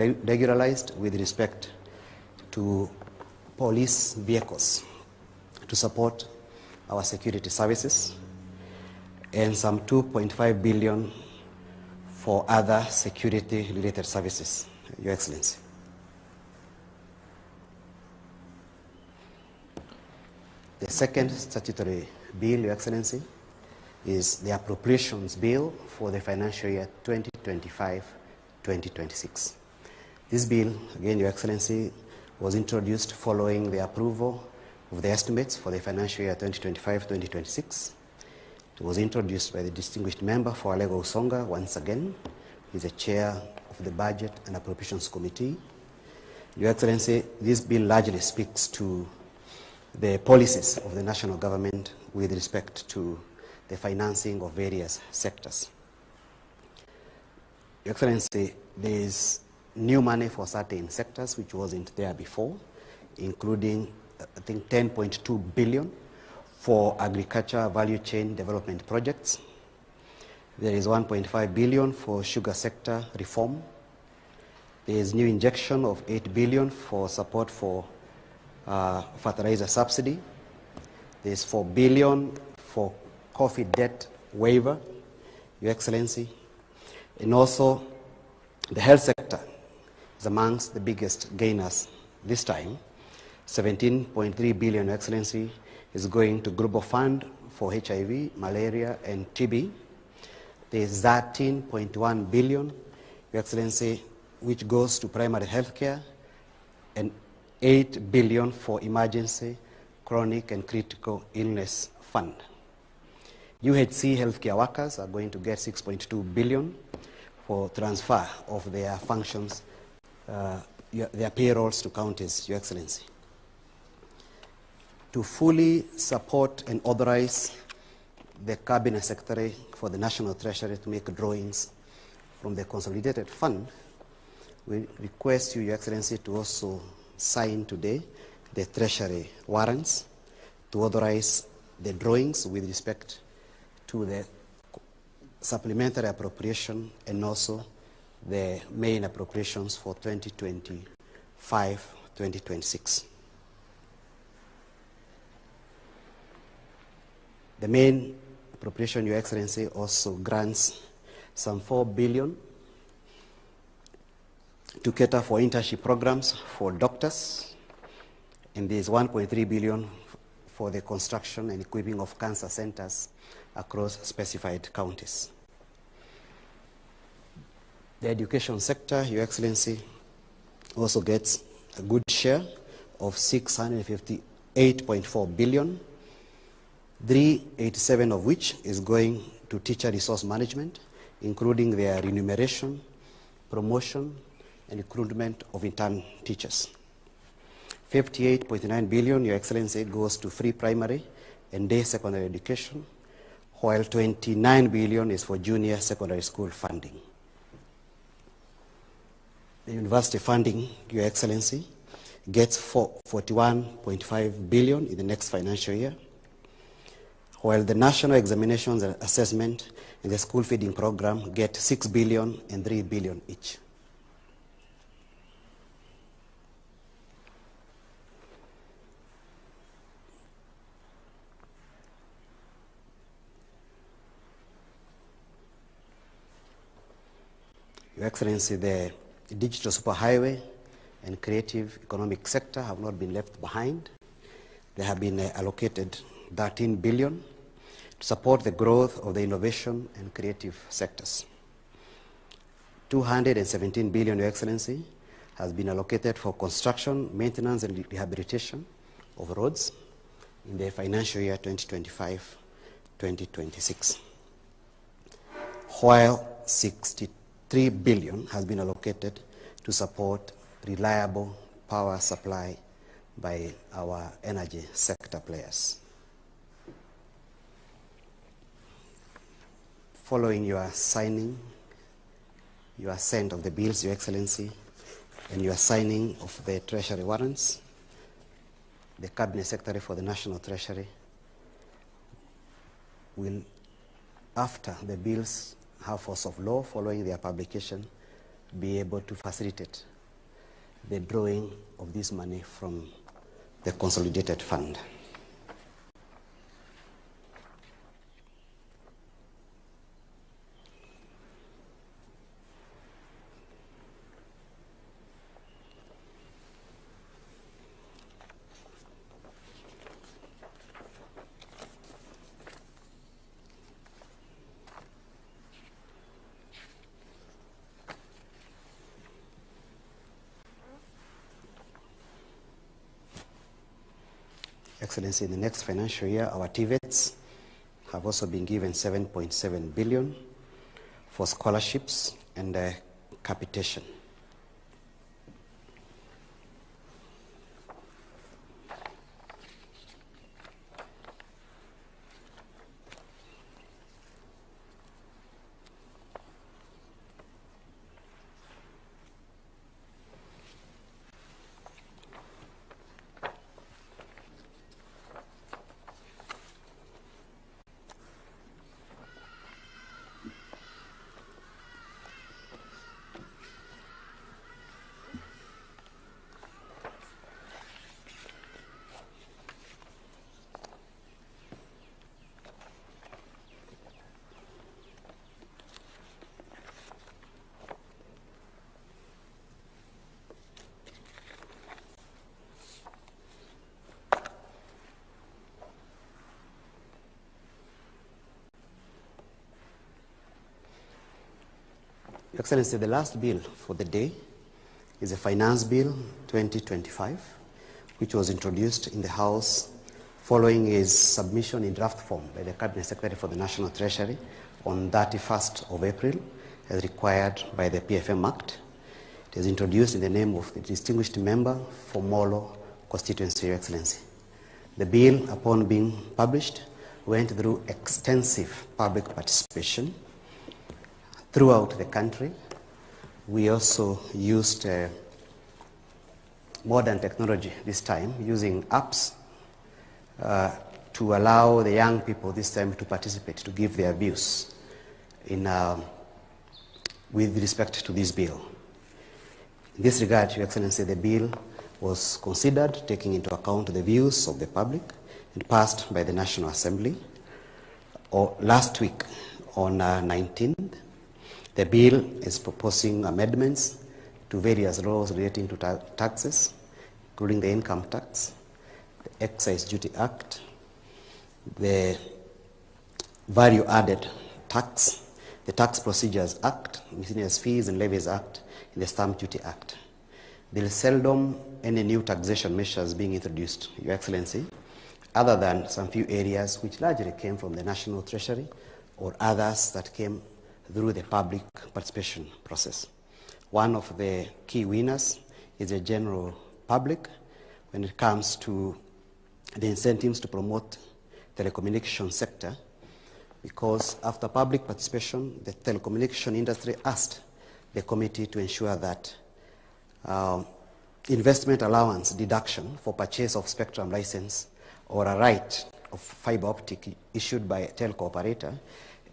regularized with respect to police vehicles to support our security services, and some 2.5 billion for other security-related services, Your Excellency. The second statutory bill, Your Excellency, is the Appropriations Bill for the financial year 2025-2026. This bill, again, Your Excellency, was introduced following the approval of the estimates for the financial year 2025-2026. It was introduced by the distinguished member for Alego Usonga once again. He's the chair of the Budget and Appropriations Committee. Your Excellency, this bill largely speaks to the policies of the national government with respect to the financing of various sectors. Your Excellency, there is new money for certain sectors which wasn't there before, including, I think, 10.2 billion for agriculture value chain development projects. There is 1.5 billion for sugar sector reform. There is new injection of 8 billion for support for fertilizer subsidy. There is 4 billion for coffee debt waiver, Your Excellency. And also, the health sector is amongst the biggest gainers this time. 17.3 billion, Your Excellency, is going to Global Fund for HIV, malaria, and TB. There is 13.1 billion, Your Excellency, which goes to primary health care, and 8 billion for emergency, chronic, and critical illness fund. UHC healthcare workers are going to get 6.2 billion for transfer of their functions, their payrolls to counties, Your Excellency. To fully support and authorize the Cabinet Secretary for the National Treasury to make drawings from the Consolidated Fund, we request you, Your Excellency, to also sign today the Treasury warrants to authorize the drawings with respect to the supplementary appropriation and also the main appropriations for 2025-2026. The main appropriation, Your Excellency, also grants some 4 billion to cater for internship programs for doctors, and there is 1.3 billion for the construction and equipping of cancer centers across specified counties. The education sector, Your Excellency, also gets a good share of 658.4 billion, 387 of which is going to teacher resource management, including their remuneration, promotion, and recruitment of intern teachers. 58.9 billion, Your Excellency, goes to free primary and day secondary education, while 29 billion is for junior secondary school funding. The university funding, Your Excellency, gets 41.5 billion in the next financial year, while the national examinations and assessment and the school feeding program get 6 billion and 3 billion each. Your Excellency, the digital superhighway and creative economic sector have not been left behind. They have been allocated 13 billion to support the growth of the innovation and creative sectors. 217 billion, Your Excellency, has been allocated for construction, maintenance, and rehabilitation of roads in the financial year 2025-2026, while 63 billion has been allocated to support reliable power supply by our energy sector players. Following your signing, your assent of the bills, Your Excellency, and your signing of the Treasury warrants, the Cabinet Secretary for the National Treasury will, after the bills have force of law following their publication, be able to facilitate the drawing of this money from the consolidated fund. Excellency, in the next financial year, our TVETs have also been given 7.7 billion for scholarships and capitation. Excellency, the last bill for the day is a Finance Bill 2025, which was introduced in the House following his submission in draft form by the Cabinet Secretary for the National Treasury on 31st of April, as required by the PFM Act. It is introduced in the name of the distinguished member for Molo constituency, Your Excellency. The bill, upon being published, went through extensive public participation throughout the country. We also used modern technology this time, using apps to allow the young people this time to participate, to give their views in, with respect to this bill. In this regard, Your Excellency, the bill was considered taking into account the views of the public and passed by the National Assembly last week on 19th. The bill is proposing amendments to various laws relating to taxes, including the Income Tax, the Excise Duty Act, the Value Added Tax, the Tax Procedures Act, Miscellaneous Fees and Levies Act, and the Stamp Duty Act. There is seldom any new taxation measures being introduced, Your Excellency, other than some few areas which largely came from the National Treasury or others that came through the public participation process. One of the key winners is the general public when it comes to the incentives to promote the telecommunication sector, because after public participation, the telecommunication industry asked the committee to ensure that investment allowance deduction for purchase of spectrum license or a right of fiber optic issued by a telco operator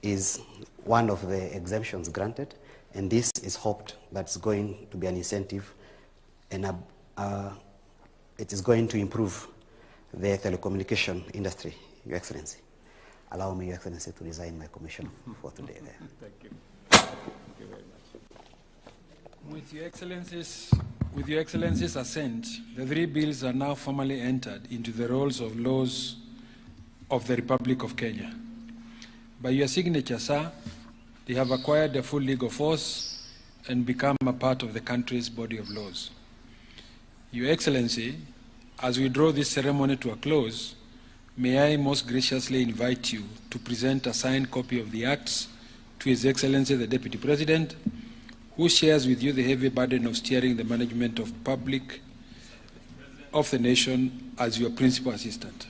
is one of the exemptions granted, and this is hoped that's going to be an incentive, and it is going to improve the telecommunication industry, Your Excellency. Allow me, Your Excellency, to resign my commission for today. Thank you. Thank you very much. With Your Excellency's assent, the three bills are now formally entered into the rolls of laws of the Republic of Kenya. By your signature, sir, they have acquired a full legal force and become a part of the country's body of laws. Your Excellency, as we draw this ceremony to a close, may I most graciously invite you to present a signed copy of the acts to His Excellency the Deputy President, who shares with you the heavy burden of steering the management of the nation as your principal assistant.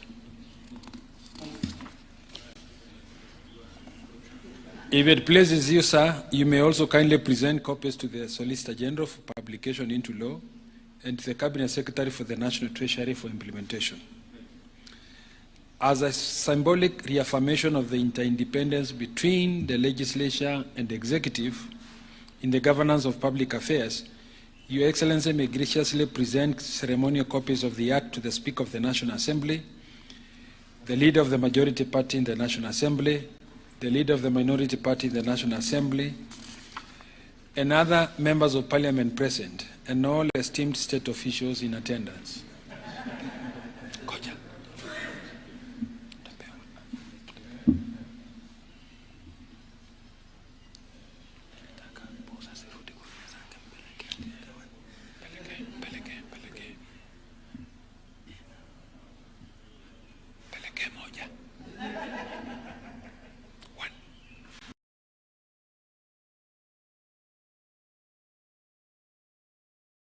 If it pleases you, sir, you may also kindly present copies to the Solicitor General for publication into law and to the Cabinet Secretary for the National Treasury for implementation. As a symbolic reaffirmation of the interdependence between the legislature and the executive in the governance of public affairs, Your Excellency may graciously present ceremonial copies of the Act to the Speaker of the National Assembly, the Leader of the Majority Party in the National Assembly, the Leader of the Minority Party in the National Assembly, and other members of Parliament present, and all esteemed state officials in attendance.